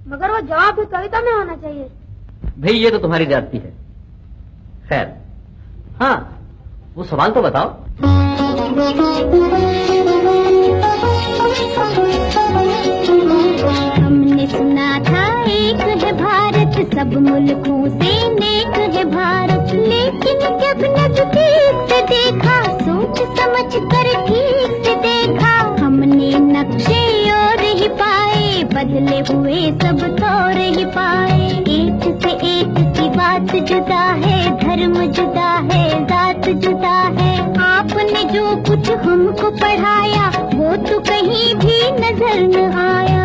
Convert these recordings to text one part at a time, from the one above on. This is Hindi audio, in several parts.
मगर वो जवाब भी कविता में होना चाहिए। भाई ये तो तुम्हारी जाती है। खैर, हाँ वो सवाल तो बताओ। हमने सुना था एक है भारत, सब मुल्कों से नेक है भारत, लेकिन जब नजदीक से देखा, सोच समझ कर ठीक से देखा, हमने नक्शे और ही पाए, बदले हुए सब तौर ही पाए। एक से एक की बात जुदा है, धर्म जुदा है, जात जुदा है। आपने जो कुछ हमको पढ़ाया वो तो कहीं भी नजर न आया।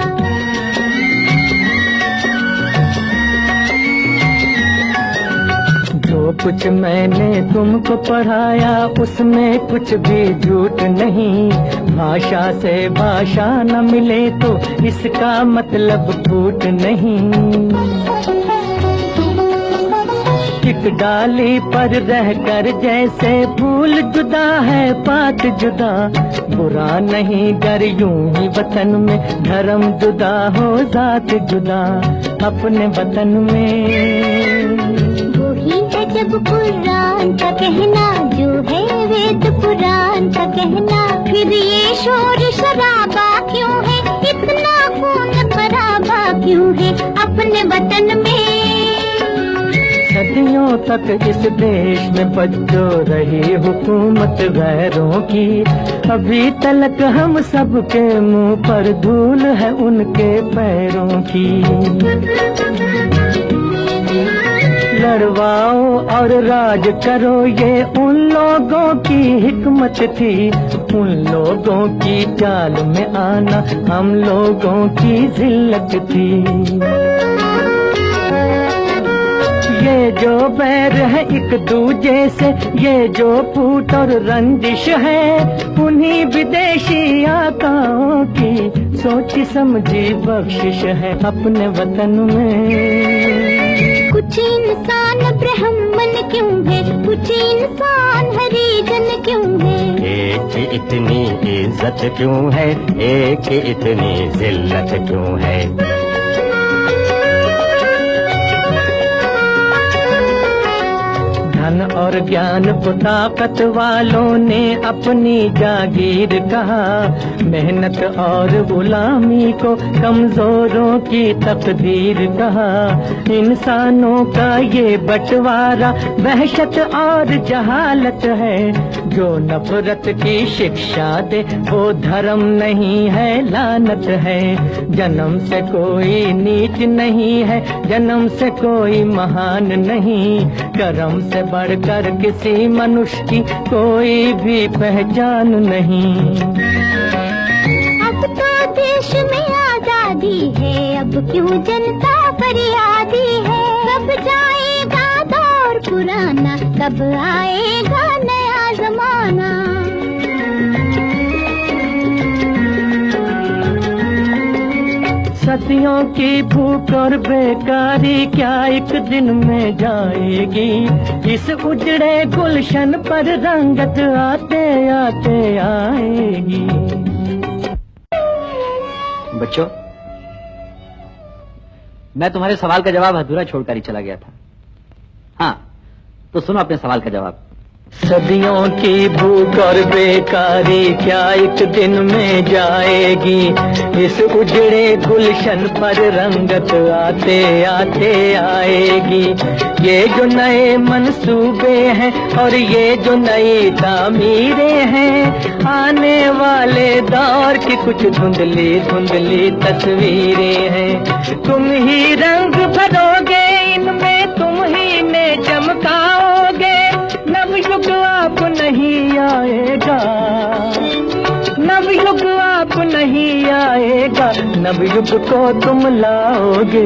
जो कुछ मैंने तुमको पढ़ाया उसमें कुछ भी झूठ नहीं, भाषा से भाषा न मिले तो इसका मतलब फूट नहीं। एक डाली पर रहकर जैसे फूल जुदा है पात जुदा, बुरा नहीं गर यूं ही वतन में धर्म जुदा हो जात जुदा। अपने वतन में वही है जब कुरान का कहना, जो है वेद पुराण का कहना, फिर ये शोर शराबा क्यों है, इतना खून खराबा क्यों है अपने वतन में। सदियों तक इस देश में बच्चों रही हुकूमत गैरों की, अभी तलक हम सबके मुंह पर धूल है उनके पैरों की। लड़वाओ और राज करो ये उन लोगों की हिकमत थी, उन लोगों की चाल में आना हम लोगों की जिल्लत थी। ये जो बैर है एक दूजे से, ये जो फूट और रंजिश है, उन्हीं विदेशी आकाओं की सोची समझी बख्शिश है अपने वतन में। कुछ इंसान ब्राह्मण क्यों है, कुछ इंसान हरिजन क्यों है, एक इतनी इज्जत क्यों है, एक इतनी जिल्लत क्यों है। धन और ज्ञान को ताकत वालों ने अपनी जागीर कहा, मेहनत और गुलामी को कमजोरों की तकदीर कहा। इंसानों का ये बंटवारा वहशत और जहालत है, जो नफरत की शिक्षा दे वो धर्म नहीं है लानत है। जन्म से कोई नीच नहीं है, जन्म से कोई महान नहीं, कर्म से बढ़कर किसी मनुष्य की कोई भी पहचान नहीं। अब तो देश में आजादी है, अब क्यों जनता फरियादी है। कब जाएगा दौर पुराना, कब आएगा नया जमाना। सदियों की भूख और बेकारी क्या एक दिन में जाएगी, इस उजड़े गुलशन पर रंगत आते आते आएगी। बच्चों, मैं तुम्हारे सवाल का जवाब अधूरा छोड़कर ही चला गया था। हाँ, तो सुनो अपने सवाल का जवाब। सदियों की भूख और बेकारी क्या एक दिन में जाएगी, इस उजड़े गुलशन पर रंगत आते आते आएगी। ये जो नए मंसूबे हैं और ये जो नई तामीरें हैं, आने वाले दौर की कुछ धुंधली धुंधली तस्वीरें हैं। तुम ही रंग भरोगे इनमें, तुम ही ने चमकाओगे। नवयुग आप नहीं आएगा, नवयुग आप नहीं आएगा, नवयुग को तुम लाओगे।